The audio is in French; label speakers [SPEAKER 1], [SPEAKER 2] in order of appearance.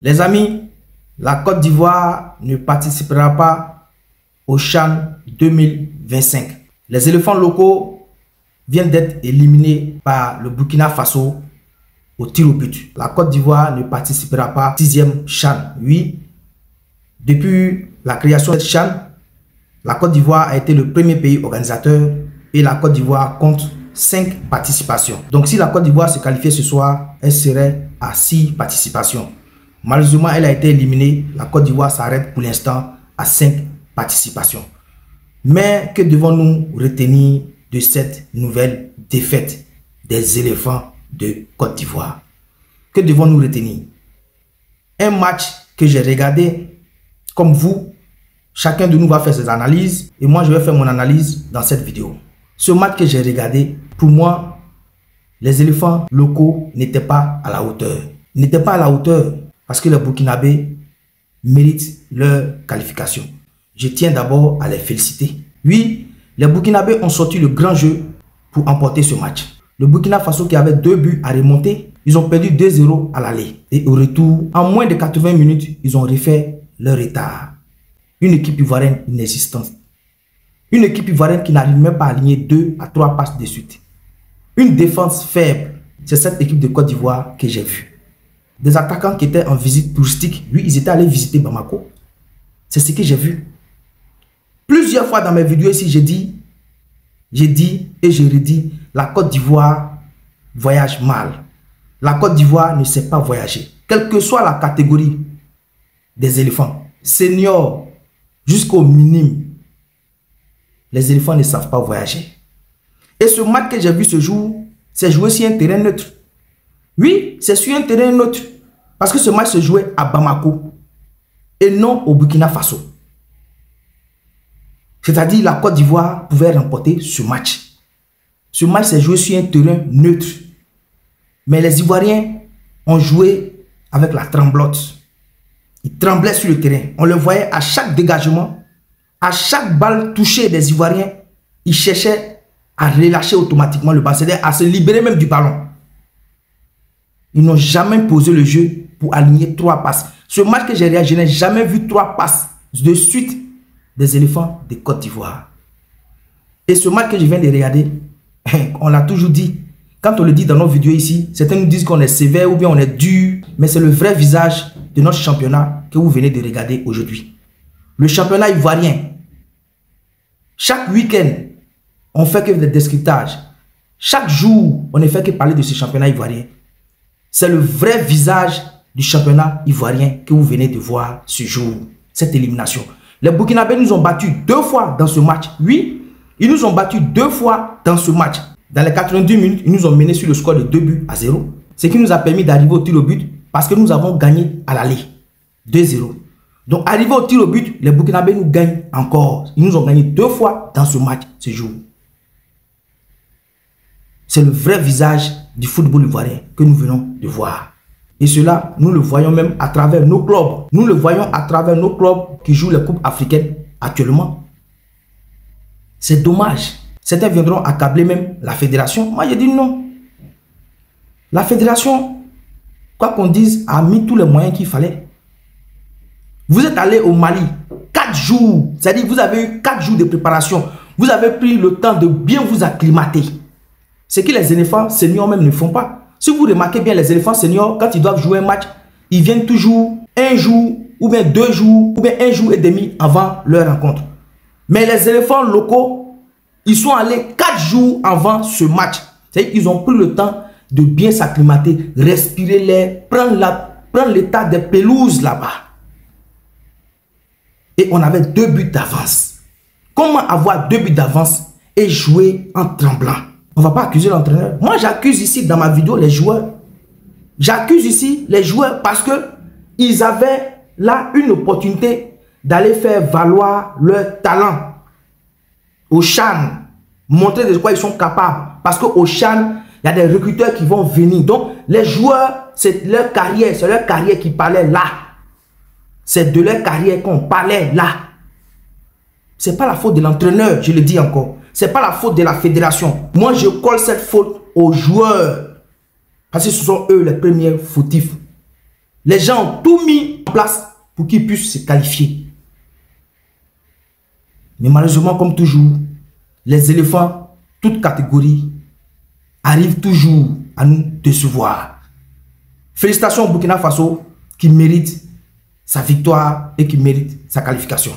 [SPEAKER 1] Les amis, la Côte d'Ivoire ne participera pas au CHAN 2025. Les éléphants locaux viennent d'être éliminés par le Burkina Faso au tir au but. La Côte d'Ivoire ne participera pas au 6e CHAN. Oui, depuis la création de cette CHAN, la Côte d'Ivoire a été le premier pays organisateur et la Côte d'Ivoire compte 5 participations. Donc si la Côte d'Ivoire se qualifiait ce soir, elle serait à 6 participations. Malheureusement, elle a été éliminée. La Côte d'Ivoire s'arrête pour l'instant à 5 participations. Mais que devons-nous retenir de cette nouvelle défaite des éléphants de Côte d'Ivoire? Que devons-nous retenir? Un match que j'ai regardé comme vous. Chacun de nous va faire ses analyses et moi je vais faire mon analyse dans cette vidéo. Ce match que j'ai regardé, pour moi, les éléphants locaux n'étaient pas à la hauteur. Ils n'étaient pas à la hauteur parce que les Burkinabés méritent leur qualification. Je tiens d'abord à les féliciter. Oui, les Burkinabés ont sorti le grand jeu pour emporter ce match. Le Burkina Faso qui avait 2 buts à remonter, ils ont perdu 2-0 à l'aller. Et au retour, en moins de 80 minutes, ils ont refait leur retard. Une équipe ivoirienne inexistante. Une équipe ivoirienne qui n'arrive même pas à aligner 2 à 3 passes de suite. Une défense faible. C'est cette équipe de Côte d'Ivoire que j'ai vue. Des attaquants qui étaient en visite touristique, lui, ils étaient allés visiter Bamako. C'est ce que j'ai vu. Plusieurs fois dans mes vidéos ici, j'ai dit et je redis, la Côte d'Ivoire voyage mal. La Côte d'Ivoire ne sait pas voyager. Quelle que soit la catégorie des éléphants, seniors jusqu'au minime, les éléphants ne savent pas voyager. Et ce match que j'ai vu ce jour, c'est joué sur un terrain neutre. Oui, c'est sur un terrain neutre. Parce que ce match se jouait à Bamako et non au Burkina Faso. C'est-à-dire la Côte d'Ivoire pouvait remporter ce match. Ce match s'est joué sur un terrain neutre. Mais les Ivoiriens ont joué avec la tremblote. Ils tremblaient sur le terrain. On le voyait à chaque dégagement, à chaque balle touchée des Ivoiriens, ils cherchaient à relâcher automatiquement le ballon, c'est-à-dire à se libérer même du ballon. Ils n'ont jamais posé le jeu pour aligner 3 passes. Ce match que j'ai regardé, je n'ai jamais vu 3 passes de suite des éléphants de Côte d'Ivoire. Et ce match que je viens de regarder, on l'a toujours dit. Quand on le dit dans nos vidéos ici, certains nous disent qu'on est sévère ou bien on est dur. Mais c'est le vrai visage de notre championnat que vous venez de regarder aujourd'hui. Le championnat ivoirien. Chaque week-end, on fait que des descriptages. Chaque jour, on ne fait que parler de ce championnat ivoirien. C'est le vrai visage du championnat ivoirien que vous venez de voir ce jour. Cette élimination. Les Burkinabés nous ont battus 2 fois dans ce match. Oui, ils nous ont battus 2 fois dans ce match. Dans les 90 minutes, ils nous ont menés sur le score de 2-0. Ce qui nous a permis d'arriver au tir au but parce que nous avons gagné à l'aller. 2-0. Donc, arrivé au tir au but, les Burkinabés nous gagnent encore. Ils nous ont gagné 2 fois dans ce match, ce jour. C'est le vrai visage du football ivoirien que nous venons de voir. Et cela, nous le voyons même à travers nos clubs. Nous le voyons à travers nos clubs qui jouent les coupes africaines actuellement. C'est dommage. Certains viendront accabler même la fédération. Moi, je dis non. La fédération, quoi qu'on dise, a mis tous les moyens qu'il fallait. Vous êtes allé au Mali 4 jours. C'est-à-dire vous avez eu 4 jours de préparation. Vous avez pris le temps de bien vous acclimater. Ce que les éléphants seniors même ne font pas. Si vous remarquez bien, les éléphants seniors, quand ils doivent jouer un match, ils viennent toujours 1 jour, ou bien 2 jours, ou bien 1 jour et demi avant leur rencontre. Mais les éléphants locaux, ils sont allés 4 jours avant ce match. C'est-à-dire qu'ils ont pris le temps de bien s'acclimater, respirer l'air, prendre l'état des pelouses là-bas. Et on avait 2 buts d'avance. Comment avoir 2 buts d'avance et jouer en tremblant? On ne va pas accuser l'entraîneur. Moi, j'accuse ici dans ma vidéo les joueurs. J'accuse ici les joueurs parce qu'ils avaient là une opportunité d'aller faire valoir leur talent au CHAN. Montrer de quoi ils sont capables. Parce qu'au CHAN, il y a des recruteurs qui vont venir. Donc, les joueurs, c'est leur carrière qui parlait là. C'est de leur carrière qu'on parlait là. Ce n'est pas la faute de l'entraîneur, je le dis encore. Ce n'est pas la faute de la fédération. Moi, je colle cette faute aux joueurs. Parce que ce sont eux les premiers fautifs. Les gens ont tout mis en place pour qu'ils puissent se qualifier. Mais malheureusement, comme toujours, les éléphants, toutes catégories, arrivent toujours à nous décevoir. Félicitations au Burkina Faso qui mérite sa victoire et qui mérite sa qualification.